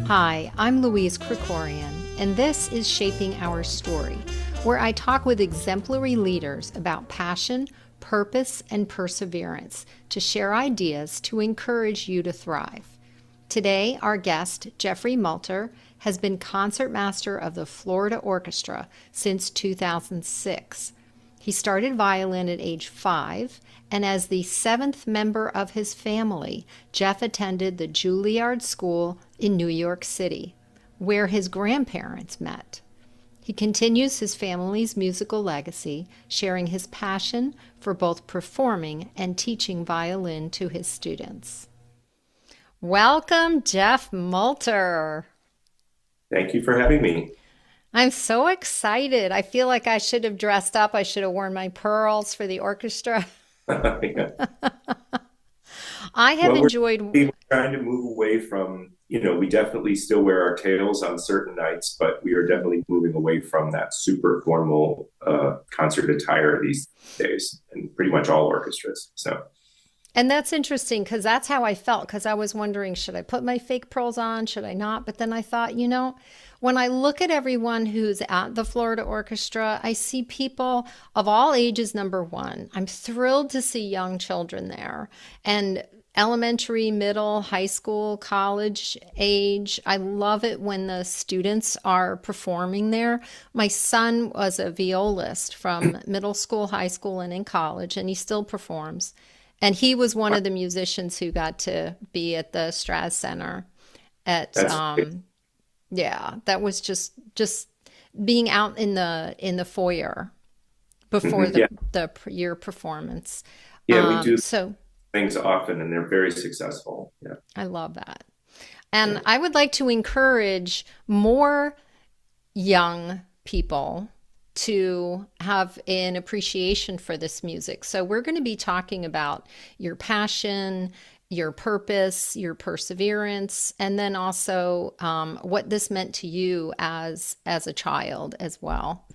Hi, I'm Louise Krikorian, and this is Shaping Our Story, where I talk with exemplary leaders about passion, purpose, and perseverance to share ideas to encourage you to thrive. Today, our guest, Jeffrey Multer, has been concertmaster of the Florida Orchestra since 2006. He started violin at age 5, and as the 7th member of his family, Jeff attended the Juilliard School in New York City, where his grandparents met. He continues his family's musical legacy, sharing his passion for both performing and teaching violin to his students. Welcome, Jeff Multer. Thank you for having me. I'm so excited. I feel like I should have dressed up. I should have worn my pearls for the orchestra. Yeah. I have Well, enjoyed. we're trying to move away from, we definitely still wear our tails on certain nights, but we are definitely moving away from that super formal concert attire these days, and pretty much all orchestras. So, And that's interesting because that's how I felt, because I was wondering, should I put my fake pearls on? Should I not? But then I thought, when I look at everyone who's at the Florida Orchestra, I see people of all ages, number one. I'm thrilled to see young children there and elementary, middle, high school, college age. I love it when the students are performing there. My son was a violist from middle school, high school, and in college, and he still performs. And he was one of the musicians who got to be at the Straz Center at that's yeah, that was just being out in the foyer before yeah, the your performance. yeah, we do So things often, and they're very successful. Yeah, I love that. yeah, And I would like to encourage more young people to have an appreciation for this music. So we're going to be talking about your passion, your purpose, your perseverance, and then also what this meant to you as a child as well.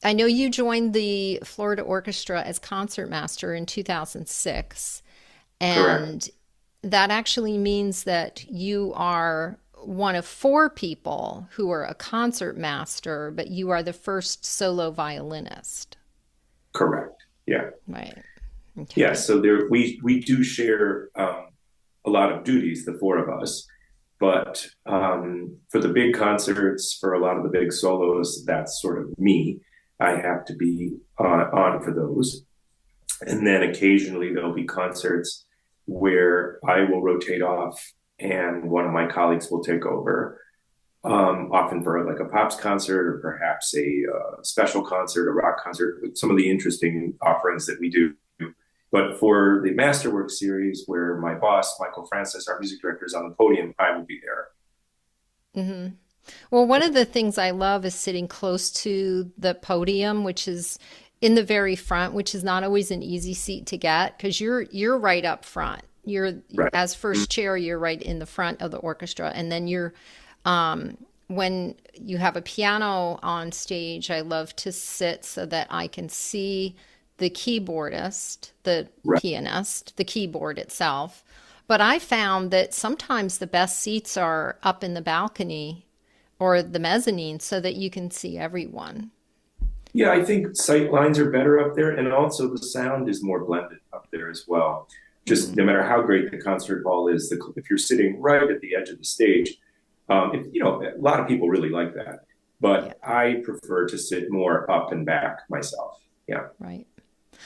I know you joined the Florida Orchestra as concertmaster in 2006, correct. and that actually means that you are one of 4 people who are a concertmaster, but you are the first solo violinist. Correct. Yeah. Right. Yeah, Okay. so we do share a lot of duties, the four of us. But for the big concerts, for a lot of the big solos, that's sort of me. I have to be on for those. And then occasionally there'll be concerts where I will rotate off and one of my colleagues will take over, often for like a pops concert or perhaps a special concert, a rock concert, with some of the interesting offerings that we do. But for the Masterwork series, where my boss, Michael Francis, our music director, is on the podium, I will be there. hmm Well, one of the things I love is sitting close to the podium, which is in the very front, which is not always an easy seat to get because you're right up front. You're Right. as first chair, you're right in the front of the orchestra, and then um, when you have a piano on stage, I love to sit so that I can see the keyboardist, the Right. pianist, the keyboard itself. But I found that sometimes the best seats are up in the balcony or the mezzanine so that you can see everyone. Yeah, I think sight lines are better up there, and also the sound is more blended up there as well. Just no Mhm. matter how great the concert hall is, if you're sitting right at the edge of the stage, a lot of people really like that, Yeah, but I prefer to sit more up and back myself. Yeah, right.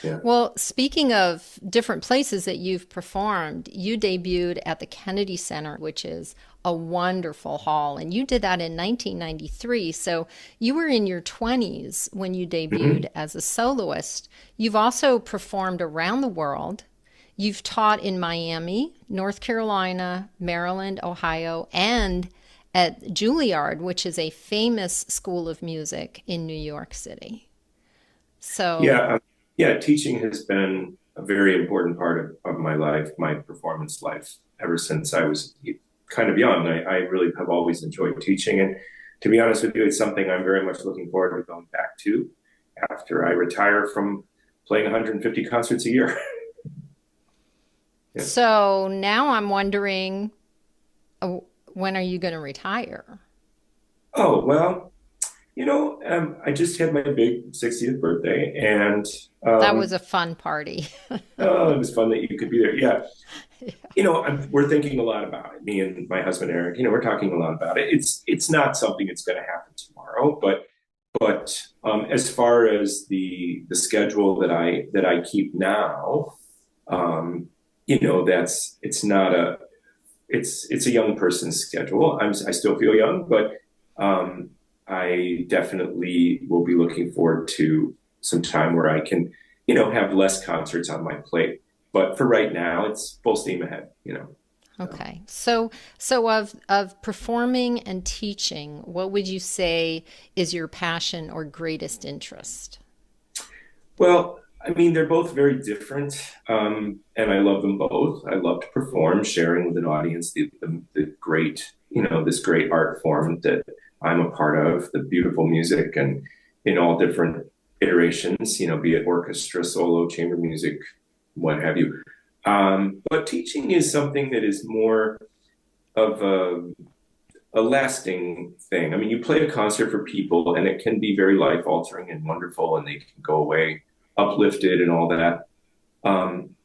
yeah. Well, speaking of different places that you've performed, you debuted at the Kennedy Center, which is a wonderful hall, and you did that in 1993. So you were in your 20s when you debuted Mhm. as a soloist. You've also performed around the world. You've taught in Miami, North Carolina, Maryland, Ohio, and at Juilliard, which is a famous school of music in New York City. So, Yeah, yeah. Teaching has been a very important part of my life, my performance life, ever since I was kind of young. I really have always enjoyed teaching, and to be honest with you, it's something I'm very much looking forward to going back to after I retire from playing 150 concerts a year. Yeah. so now I'm wondering, uh, when are you going to retire? Oh, well, I just had my big 60th birthday, and That was um, a fun party. oh, it was fun that you could be there. Yeah. Yeah. We're thinking a lot about it. Me and my husband Eric, we're talking a lot about it. It's not something that's going to happen tomorrow, but as far as the schedule that I keep now, that's it's a young person's schedule. I still feel young, but I definitely will be looking forward to some time where I can, have less concerts on my plate. But for right now, it's full steam ahead. So. Okay. So of performing and teaching, what would you say is your passion or greatest interest? Well, I mean, they're both very different, and I love them both. I love to perform, sharing with an audience the great, this great art form that I'm a part of, the beautiful music, and in all different iterations, be it orchestra, solo, chamber music, what have you. But teaching is something that is more of a lasting thing. I mean, you play a concert for people, and it can be very life altering and wonderful, and they can go away uplifted and all that. Um,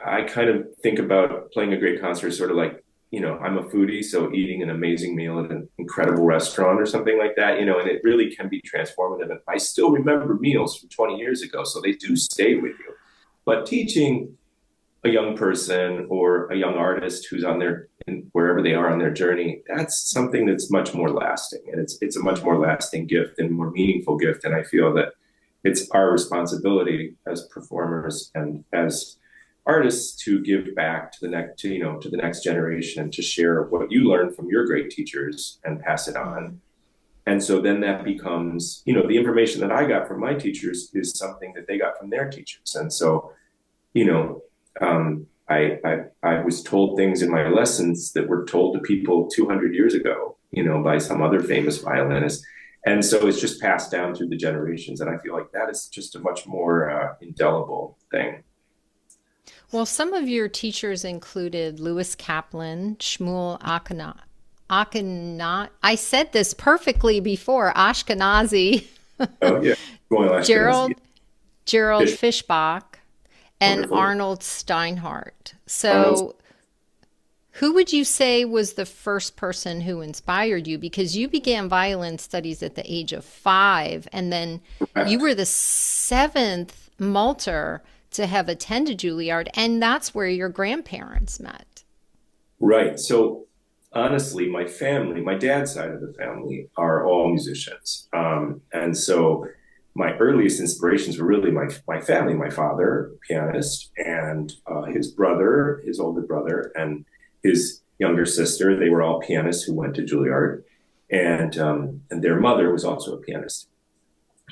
I kind of think about playing a great concert sort of like, I'm a foodie, so eating an amazing meal at an incredible restaurant or something like that, and it really can be transformative. And I still remember meals from 20 years ago, so they do stay with you. But teaching a young person or a young artist who's on their wherever they are on their journey, that's something that's much more lasting, and it's a much more lasting gift and more meaningful gift. And I feel that it's our responsibility as performers and as artists to give back to the next generation, and to share what you learned from your great teachers and pass it on. And so then that becomes, the information that I got from my teachers is something that they got from their teachers. And so, you know, I was told things in my lessons that were told to people 200 years ago, by some other famous violinist. And so it's just passed down through the generations. And I feel like that is just a much more indelible thing. Well, some of your teachers included Lewis Kaplan, Shmuel Akhenazi. I said this perfectly before. Ashkenazi, Oh, yeah. Going last Gerald yeah. Gerald Fish, Fischbach, and wonderful. Arnold Steinhardt. Arnold, So, who would you say was the first person who inspired you? Because you began violin studies at the age of 5, and then you correct. were the seventh Multer to have attended Juilliard, and that's where your grandparents met. Right. So honestly, my family, my dad's side of the family, are all musicians. And so my earliest inspirations were really my family, my father, pianist, and his brother, his older brother, and his younger sister. They were all pianists who went to Juilliard. And their mother was also a pianist.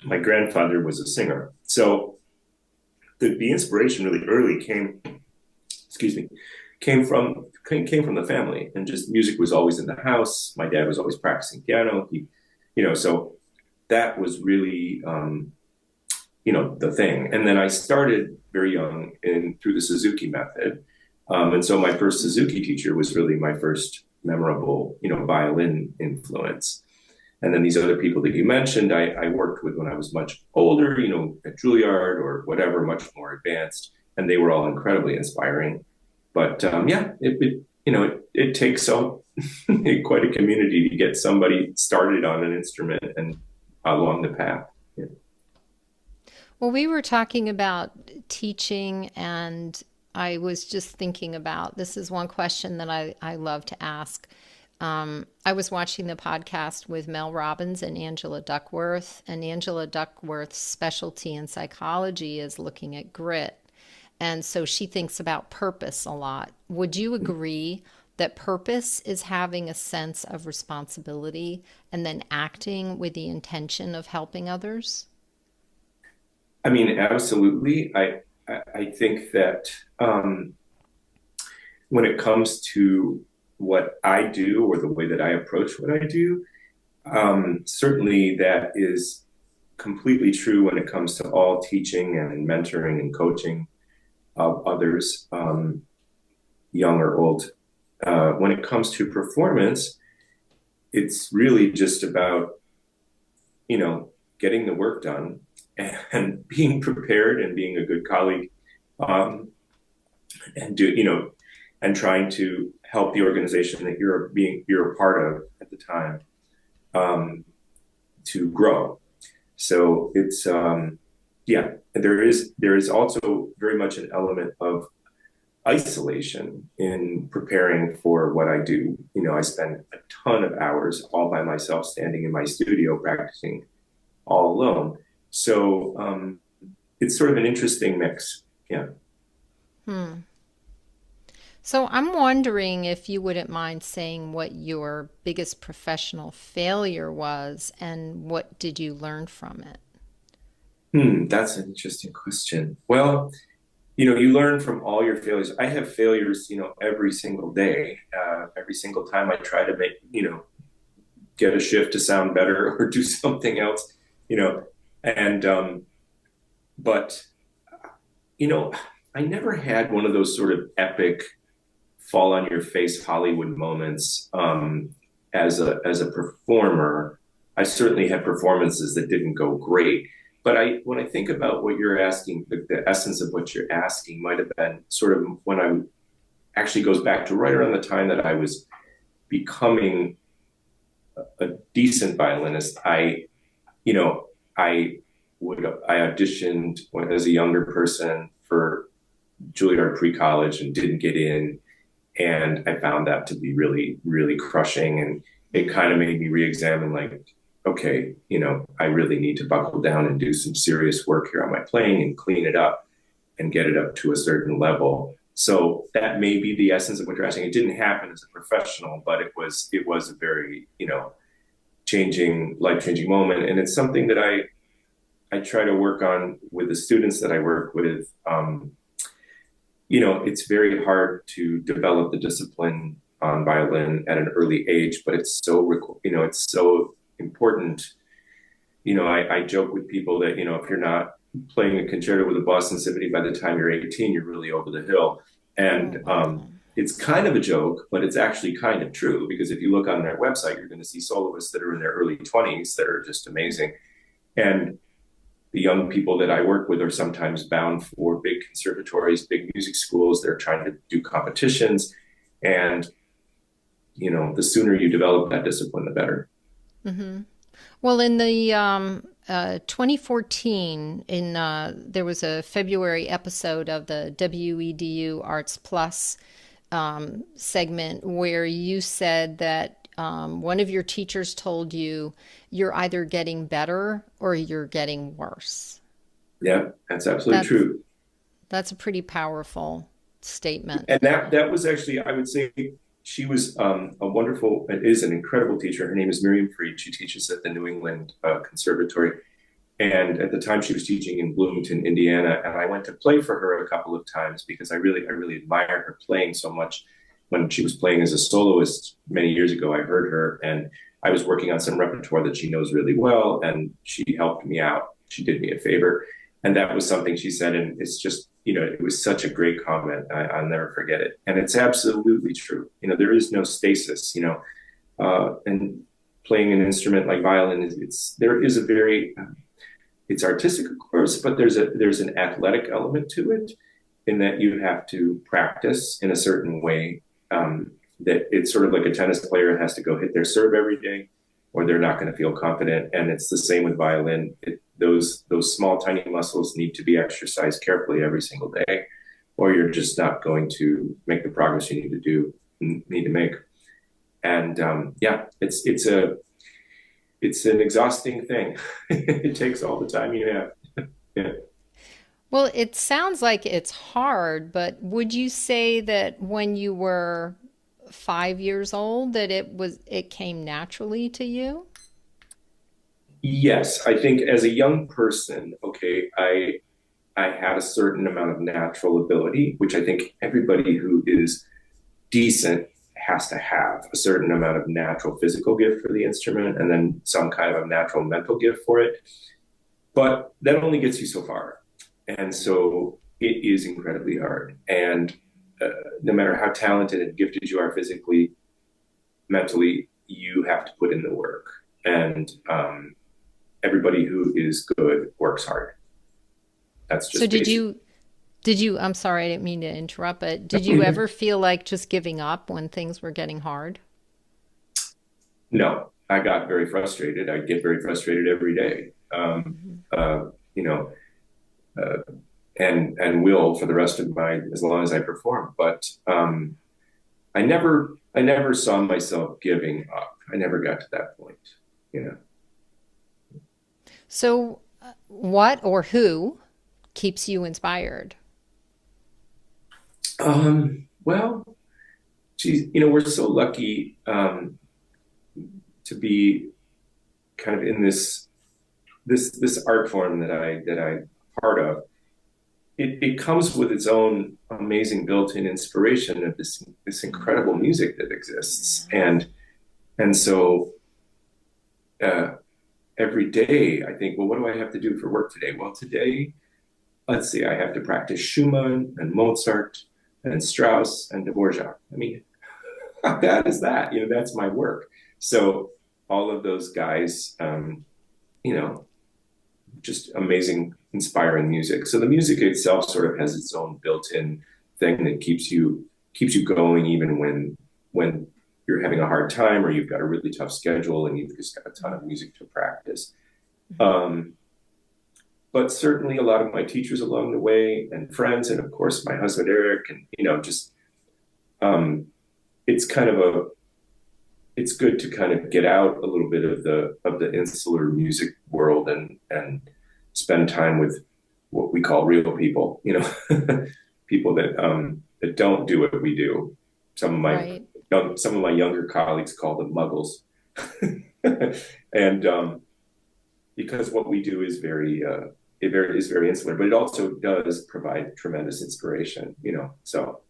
My grandfather was a singer. So the inspiration really early excuse me, came from the family, and just music was always in the house. My dad was always practicing piano. So that was really the thing. And then I started very young in through the Suzuki method, and so my first Suzuki teacher was really my first memorable violin influence. And then these other people that you mentioned, I worked with when I was much older, at Juilliard or whatever, much more advanced, and they were all incredibly inspiring. But yeah, it takes quite a community to get somebody started on an instrument and along the path. Yeah. Well, we were talking about teaching, and I was just thinking about this is one question that I love to ask. I was watching the podcast with Mel Robbins and Angela Duckworth, and Angela Duckworth's specialty in psychology is looking at grit. And so she thinks about purpose a lot. Would you agree that purpose is having a sense of responsibility and then acting with the intention of helping others? I mean, absolutely. I think that when it comes to what I do or the way that I approach what I do, certainly that is completely true when it comes to all teaching and mentoring and coaching of others, young or old. When it comes to performance, it's really just about, getting the work done and being prepared and being a good colleague, um, and and trying to help the organization that you're a part of at the time, um, to grow. So it's, yeah, there is also very much an element of isolation in preparing for what I do. I spend a ton of hours all by myself standing in my studio practicing all alone. So it's sort of an interesting mix. Yeah. Hmm. So I'm wondering if you wouldn't mind saying what your biggest professional failure was and what did you learn from it? That's an interesting question. Well, you learn from all your failures. I have failures, every single day. Every single time I try to get a shift to sound better or do something else, you know, and but you know, I never had one of those sort of epic fall on your face Hollywood moments, as a performer. I certainly had performances that didn't go great, but when I think about what you're asking, the essence of what you're asking might have been sort of when I actually goes back to right around the time that I was becoming a decent violinist. You know, I I auditioned as a younger person for Juilliard pre-college and didn't get in, and I found that to be really, really crushing. And it kind of made me re-examine, like, okay, I really need to buckle down and do some serious work here on my playing and clean it up and get it up to a certain level. So that may be the essence of what you're asking. It didn't happen as a professional, but it was a very, life-changing moment. And it's something that I try to work on with the students that I work with. It's very hard to develop the discipline on violin at an early age, but it's so important. I joke with people that, if you're not playing a concerto with a Boston Symphony by the time you're 18, you're really over the hill. And it's kind of a joke, but it's actually kind of true, because if you look on their website, you're going to see soloists that are in their early 20s that are just amazing. And the young people that I work with are sometimes bound for big conservatories, big music schools. They're trying to do competitions. And, the sooner you develop that discipline, the better. Hmm. Well, in the 2014, there was a February episode of the WEDU Arts Plus segment where you said that one of your teachers told you you're either getting better or you're getting worse. Yeah, that's absolutely That's true. that's a pretty powerful statement. And that was actually, I would say, she was is an incredible teacher. Her name is Miriam Fried. She teaches at the New England Conservatory. And at the time she was teaching in Bloomington, Indiana, and I went to play for her a couple of times because I really admired her playing so much. When she was playing as a soloist many years ago, I heard her, and I was working on some repertoire that she knows really well, and she helped me out. She did me a favor, and that was something she said, and it's just, it was such a great comment. I'll never forget it, and it's absolutely true. There is no stasis. And playing an instrument like violin there is a very it's artistic, of course, but there's an athletic element to it, in that you have to practice in a certain way. That it's sort of like a tennis player has to go hit their serve every day, or they're not going to feel confident. And it's the same with violin. Those small, tiny muscles need to be exercised carefully every single day, or you're just not going to make the progress you need to make. And yeah, it's an exhausting thing. It takes all the time you have. Yeah. Well, it sounds like it's hard, but would you say that when you were 5 years old that it came naturally to you? Yes, I think as a young person, okay, I had a certain amount of natural ability, which I think everybody who is decent has to have a certain amount of natural physical gift for the instrument, and then some kind of a natural mental gift for it. But that only gets you so far. And so it is incredibly hard. And no matter how talented and gifted you are physically, mentally, you have to put in the work. And everybody who is good works hard. That's So just basic. I'm sorry, I didn't mean to interrupt, but did you ever feel like just giving up when things were getting hard? No, I got very frustrated. I get very frustrated every day. Mhm. You know, uh, and will for the rest of my as long as I perform. But I never saw myself giving up. I never got to that point. You know. So, what or who keeps you inspired? Well, geez, we're so lucky to be kind of in this art form that I part of. It comes with its own amazing built-in inspiration of this incredible music that exists, and so uh, every day I think, well, what do I have to do for work today? Well, today, let's see, I have to practice Schumann and Mozart and Strauss and Dvorak. I mean, how bad is that? That's my work. So all of those guys, you know, just amazing, inspiring music. So the music itself sort of has its own built-in thing that keeps you going even when you're having a hard time or you've got a really tough schedule and you've just got a ton of music to practice. Um, but certainly a lot of my teachers along the way and friends, and of course my husband Eric, and just um, it's kind of a it's good to kind of get out a little bit of the insular music world and spend time with what we call real people, people that don't do what we do. Some of my Right. some of my younger colleagues call them muggles, and because what we do is very insular, but it also does provide tremendous inspiration. So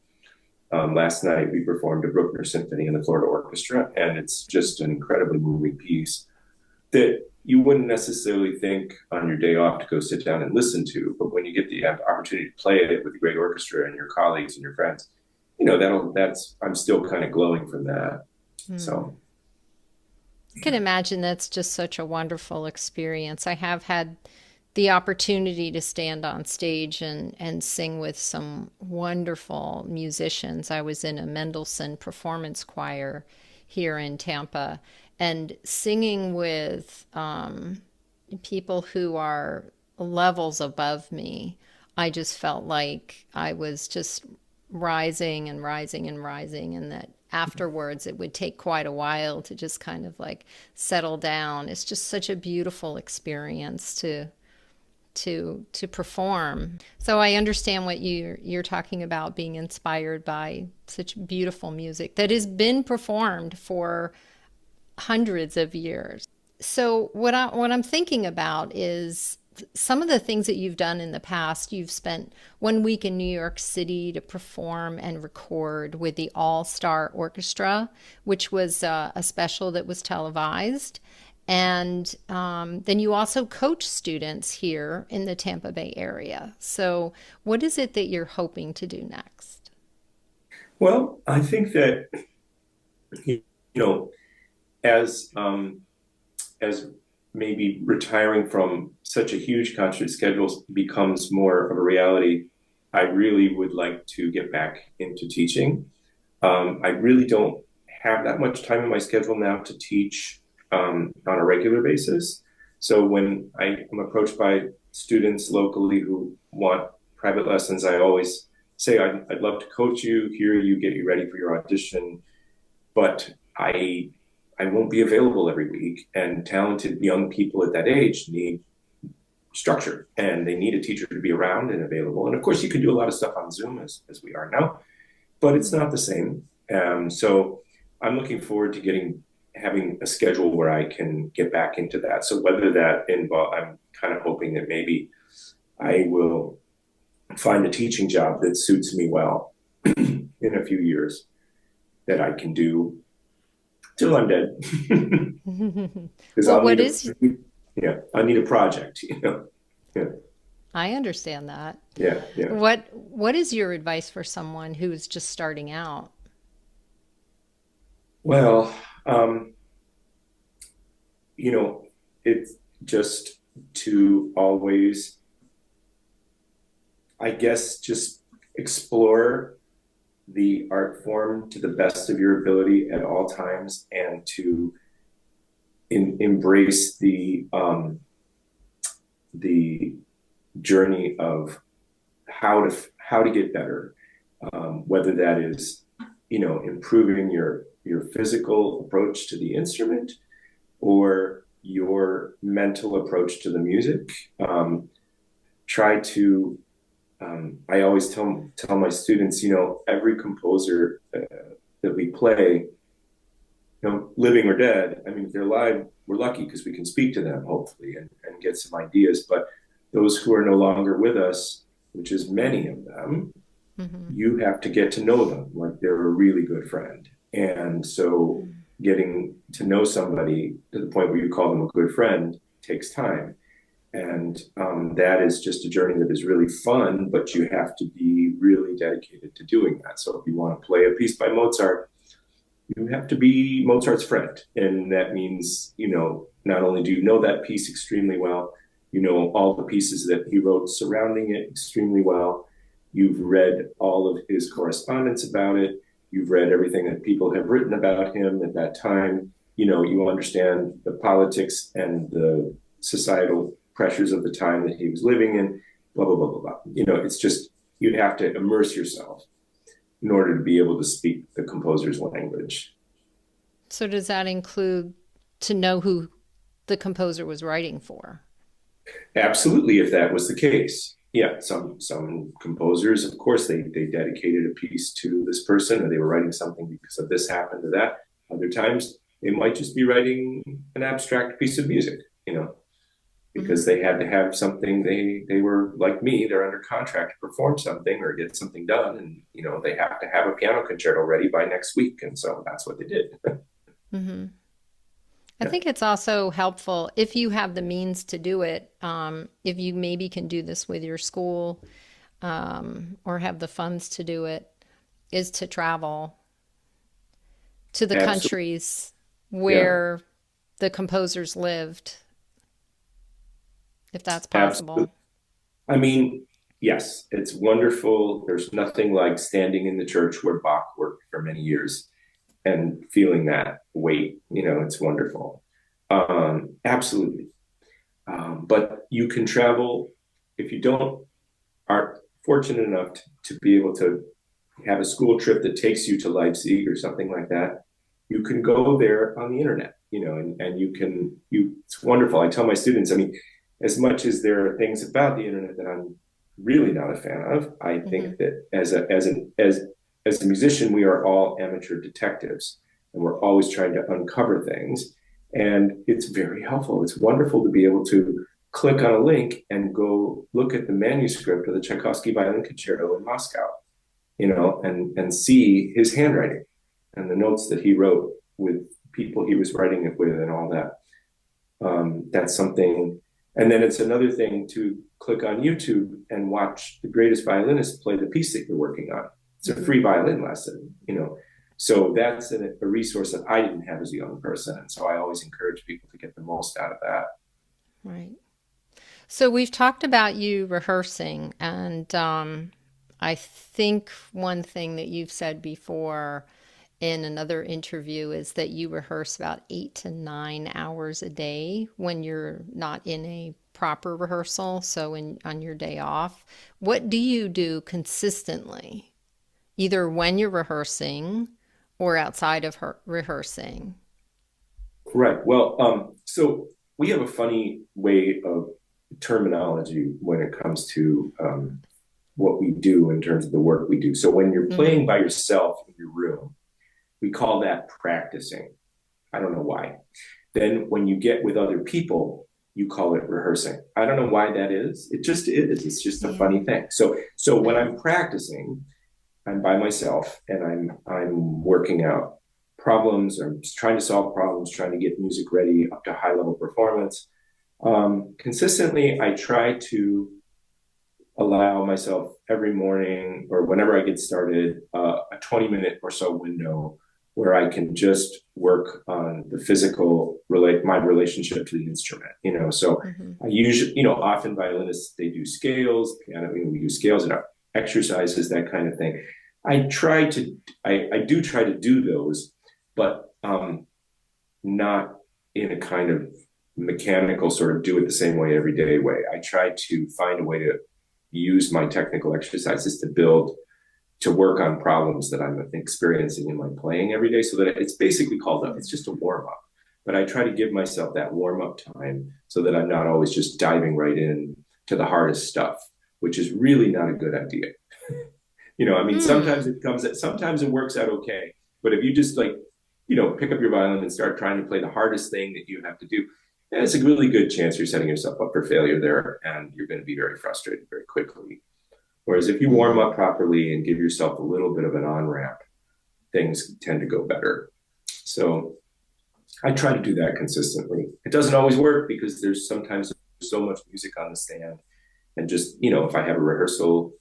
last night we performed a Bruckner symphony in the Florida Orchestra, and it's just an incredibly moving piece that you wouldn't necessarily think on your day off to go sit down and listen to, but when you get the opportunity to play it with a great orchestra and your colleagues and your friends, that's I'm still kind of glowing from that. Hmm. So I can imagine that's just such a wonderful experience. I have had the opportunity to stand on stage and sing with some wonderful musicians. I was in a Mendelssohn performance choir here in Tampa, and singing with people who are levels above me. I just felt like I was just rising and rising and rising, and that afterwards it would take quite a while to just kind of like settle down. It's just such a beautiful experience to perform. So I understand what you're talking about, being inspired by such beautiful music that has been performed for hundreds of years. So what I'm thinking about is some of the things that you've done in the past. You've spent 1 week in New York City to perform and record with the All Star Orchestra, which was a special that was televised. And then you also coach students here in the Tampa Bay area. So, what is it that you're hoping to do next? well, I think that you know as maybe retiring from such a huge concert schedule becomes more of a reality, I really would like to get back into teaching. I really don't have that much time in my schedule now to teach on a regular basis. So when I am approached by students locally who want private lessons, I always say I'd love to coach you, hear you, get you ready for your audition, but I won't be available every week. And talented young people at that age need structure and they need a teacher to be around and available. And of course, you can do a lot of stuff on Zoom as we are now, but it's not the same. So I'm looking forward to having a schedule where I can get back into that. So whether that involve, I'm kind of hoping that maybe I will find a teaching job that suits me well in a few years that I can do till I'm dead. Because Well, what is, I need a project, Yeah, I understand that. yeah. What is your advice for someone who is just starting out? Well, um, you know, it's just to always, I guess, just explore the art form to the best of your ability at all times, and to embrace the journey of how to get better, whether that is, improving your physical approach to the instrument or your mental approach to the music. Try to I always tell my students, every composer that we play, living or dead. I mean, if they're alive, we're lucky because we can speak to them, hopefully, and get some ideas. But those who are no longer with us, which is many of them, you have to get to know them like they're a really good friend. And so getting to know somebody to the point where you call them a good friend takes time. And that is just a journey that is really fun, but you have to be really dedicated to doing that. So if you want to play a piece by Mozart, you have to be Mozart's friend. And that means, not only do you know that piece extremely well, you know all the pieces that he wrote surrounding it extremely well. You've read all of his correspondence about it. You've read everything that people have written about him at that time. You understand the politics and the societal pressures of the time that he was living in, blah, blah, blah, blah, blah. It's just, you'd have to immerse yourself in order to be able to speak the composer's language. So does that include to know who the composer was writing for? Absolutely, if that was the case. Yeah, some composers, of course, they dedicated a piece to this person, or they were writing something because of this happened to that. Other times, they might just be writing an abstract piece of music, because they had to have something. They were like me, they're under contract to perform something or get something done, and they have to have a piano concerto ready by next week, and so that's what they did. Mm-hmm. I think it's also helpful if you have the means to do it. If you maybe can do this with your school, or have the funds to do it, is to travel to the Absolutely. countries Yeah, where the composers lived, if that's absolutely. possible. I mean, yes, it's wonderful. There's nothing like standing in the church where Bach worked for many years and feeling that weight. It's wonderful. Absolutely. But you can travel if you don't aren't fortunate enough to be able to have a school trip that takes you to Leipzig or something like that. You can go there on the internet, and it's wonderful. I tell my students, I mean, as much as there are things about the internet that I'm really not a fan of, I Mm-hmm. think that as a musician, we are all amateur detectives, and we're always trying to uncover things. And it's very helpful. It's wonderful to be able to click on a link and go look at the manuscript of the Tchaikovsky Violin Concerto in Moscow, and see his handwriting and the notes that he wrote with people he was writing it with and all that. That's something. And then it's another thing to click on YouTube and watch the greatest violinist play the piece that you're working on. It's a Mm-hmm. free violin lesson. So that's a resource that I didn't have as a young person. And so I always encourage people to get the most out of that. Right. So we've talked about you rehearsing, and I think one thing that you've said before in another interview is that you rehearse about 8 to 9 hours a day when you're not in a proper rehearsal, so on your day off. What do you do consistently, either when you're rehearsing or outside of rehearsing? Right. Well, so we have a funny way of terminology when it comes to what we do in terms of the work we do. So when you're Mm-hmm. playing by yourself in your room, we call that practicing. I don't know why. Then when you get with other people, you call it rehearsing. I don't know why that is. It just is. It's just a Yeah. funny thing. So when Right. I'm practicing, I'm by myself and I'm working out problems or trying to solve problems, trying to get music ready up to high level performance. Consistently, I try to allow myself every morning or whenever I get started a 20-minute or so window where I can just work on the physical my relationship to the instrument, So I usually, often violinists, they do scales, piano, we do scales and exercises, that kind of thing. I do try to do those, but not in a kind of mechanical sort of do it the same way every day way. I try to find a way to use my technical exercises to work on problems that I'm experiencing in my playing every day, so that it's basically it's just a warm up. But I try to give myself that warm up time so that I'm not always just diving right in to the hardest stuff, which is really not a good idea. Sometimes it works out okay, but if you just pick up your violin and start trying to play the hardest thing that you have to do, it's a really good chance you're setting yourself up for failure there, and you're going to be very frustrated very quickly. Whereas if you warm up properly and give yourself a little bit of an on-ramp, things tend to go better. So I try to do that consistently. It doesn't always work because there's sometimes so much music on the stand. And just, if I have a rehearsal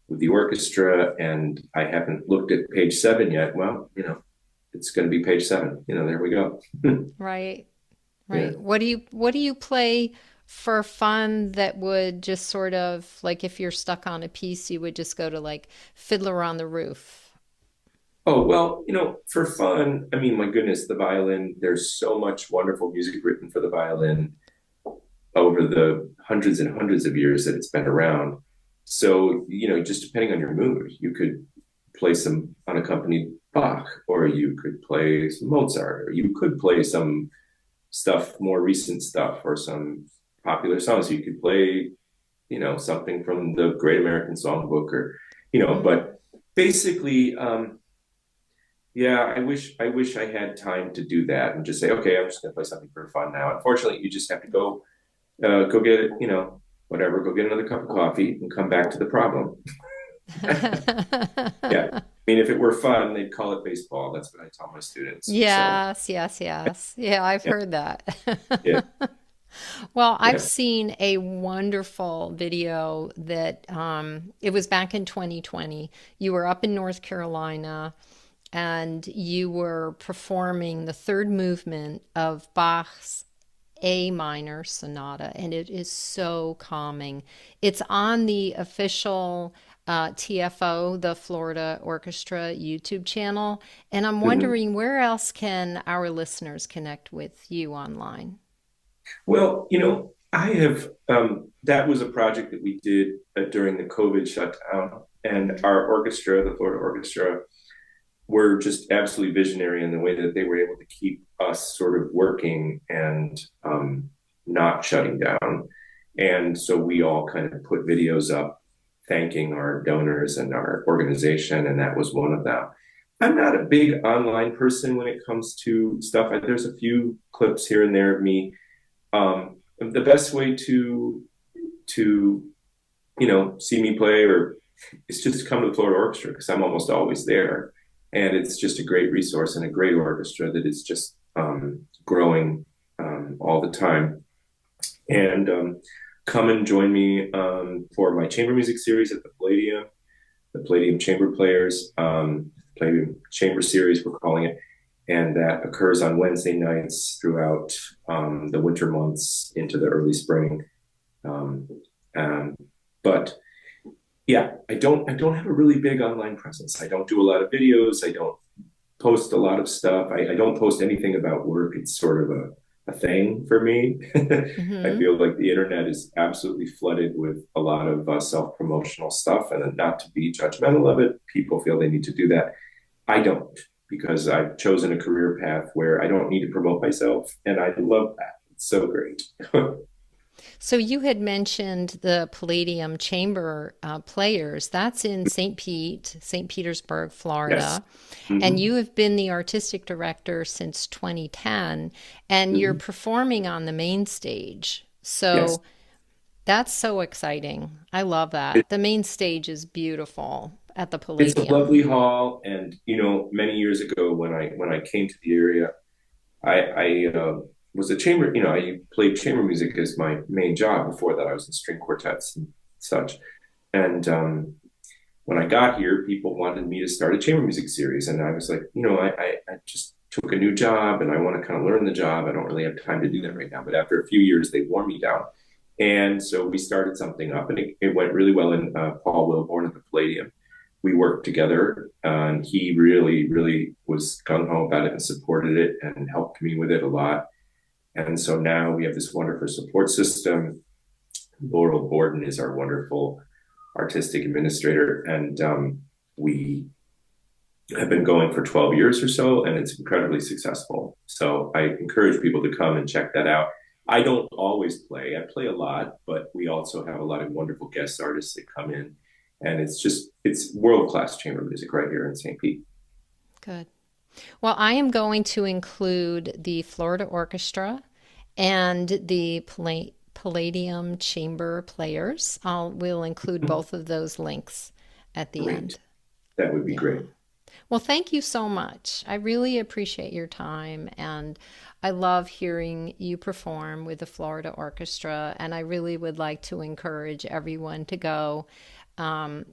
with the orchestra and I haven't looked at page 7 yet, well, it's going to be page 7. There we go. Right. Yeah. What do you play for fun that would just sort of, like, if you're stuck on a piece, you would just go to like Fiddler on the Roof? Oh, well, for fun, I mean, my goodness, the violin, there's so much wonderful music written for the violin over the hundreds and hundreds of years that it's been around. So, just depending on your mood, you could play some unaccompanied Bach, or you could play some Mozart, or you could play some stuff, more recent stuff, or some popular songs. You could play, something from the Great American Songbook, or, but basically, yeah, I wish I had time to do that and just say, okay, I'm just going to play something for fun now. Unfortunately, you just have to go get it, whatever, go get another cup of coffee and come back to the problem. Yeah. I mean, if it were fun, they'd call it baseball. That's what I tell my students. Yes, So, yes. Yeah, I've heard that. yeah, Well, I've yeah. seen a wonderful video that it was back in 2020. You were up in North Carolina and you were performing the third movement of Bach's A minor sonata, and it is so calming. It's on the official TFO, the Florida Orchestra YouTube channel, and I'm Mhm. wondering where else can our listeners connect with you online? Well, I have, that was a project that we did during the COVID shutdown, and our orchestra, the Florida Orchestra, were just absolutely visionary in the way that they were able to keep us sort of working and not shutting down. And so we all kind of put videos up thanking our donors and our organization, and that was one of them. I'm not a big online person when it comes to stuff. There's a few clips here and there of me. The best way to see me play or is just to come to the Florida Orchestra, because I'm almost always there, and it's just a great resource and a great orchestra that is just growing all the time. And come and join me for my chamber music series at the Palladium Chamber Players, Palladium Chamber Series, we're calling it. And that occurs on Wednesday nights throughout the winter months into the early spring. Um, but yeah, I don't have a really big online presence. I don't do a lot of videos. I don't post a lot of stuff. I don't post anything about work. It's sort of a thing for me. I Hmm. feel like the internet is absolutely flooded with a lot of self-promotional stuff, and not to be judgmental of it, people feel they need to do that. I don't, because I've chosen a career path where I don't need to promote myself, and I love that. It's so great. So you had mentioned the Palladium Chamber Players. That's in St. Petersburg, Yes. Florida. And Hmm. you have been the artistic director since 2010, and you're Hmm. performing on the main stage. Yes. So that's so exciting. I love that. The main stage is beautiful at the It's a lovely Palladium. hall, and many years ago when I came to the area, I was a chamber. I played chamber music as my main job. Before that, I was in string quartets and such. And when I got here, people wanted me to start a chamber music series. And I was like, I just took a new job and I want to kind of learn the job. I don't really have time to do that right now. But after a few years, they wore me down. And so we started something up, and it went really well. And Paul Wilborn at the Palladium, we worked together, and he really, really was gung ho about it and supported it and helped me with it a lot. And so now we have this wonderful support system. Laurel Borden is our wonderful artistic administrator, and we have been going for 12 years or so, and it's incredibly successful. So I encourage people to come and check that out. I don't always play. I play a lot, but we also have a lot of wonderful guest artists that come in, and it's world-class chamber music right here in St. Pete. Good. Well, I am going to include the Florida Orchestra and the Palladium Chamber Players. We'll include both of those links at the end. That would be great. Well, thank you so much. I really appreciate your time, and I love hearing you perform with the Florida Orchestra, and I really would like to encourage everyone to go,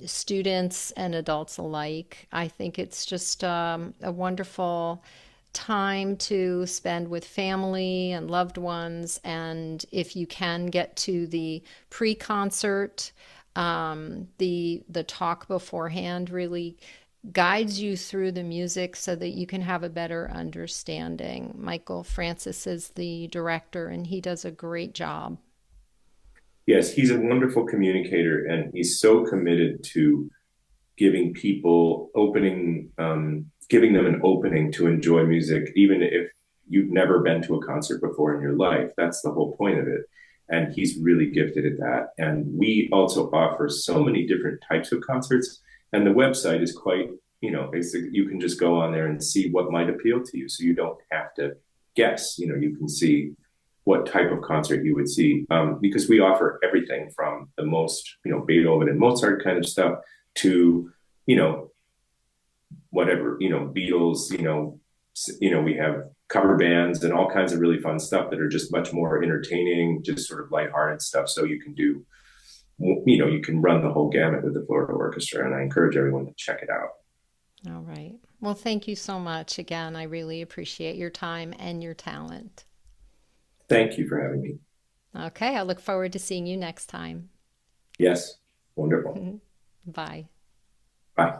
students and adults alike. I think it's just a wonderful time to spend with family and loved ones, and if you can get to the pre-concert, the talk beforehand really guides you through the music so that you can have a better understanding. Michael Francis is the director, and he does a great job. Yes, he's a wonderful communicator, and he's so committed to giving people giving them an opening to enjoy music, even if you've never been to a concert before in your life. That's the whole point of it. And he's really gifted at that. And we also offer so many different types of concerts. And the website is quite, you can just go on there and see what might appeal to you. So you don't have to guess, you can see what type of concert you would see. Because we offer everything from the most, Beethoven and Mozart kind of stuff to, whatever, Beatles, we have cover bands and all kinds of really fun stuff that are just much more entertaining, just sort of lighthearted stuff. So you can do, you can run the whole gamut with the Florida Orchestra, and I encourage everyone to check it out. All right. Well, thank you so much. Again, I really appreciate your time and your talent. Thank you for having me. Okay. I look forward to seeing you next time. Yes. Wonderful. Bye. Bye.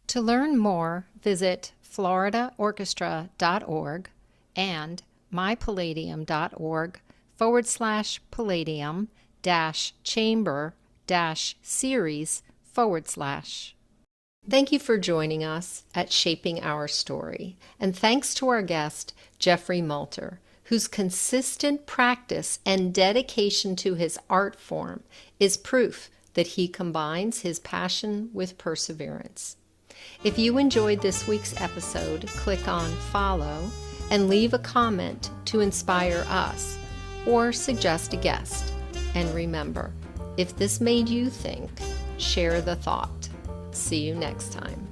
To learn more, visit floridaorchestra.org and mypalladium.org/palladium-chamber-series/. Thank you for joining us at Shaping Our Story, and thanks to our guest, Jeffrey Multer, whose consistent practice and dedication to his art form is proof that he combines his passion with perseverance. If you enjoyed this week's episode, click on follow and leave a comment to inspire us or suggest a guest. And remember, if this made you think, share the thought. See you next time.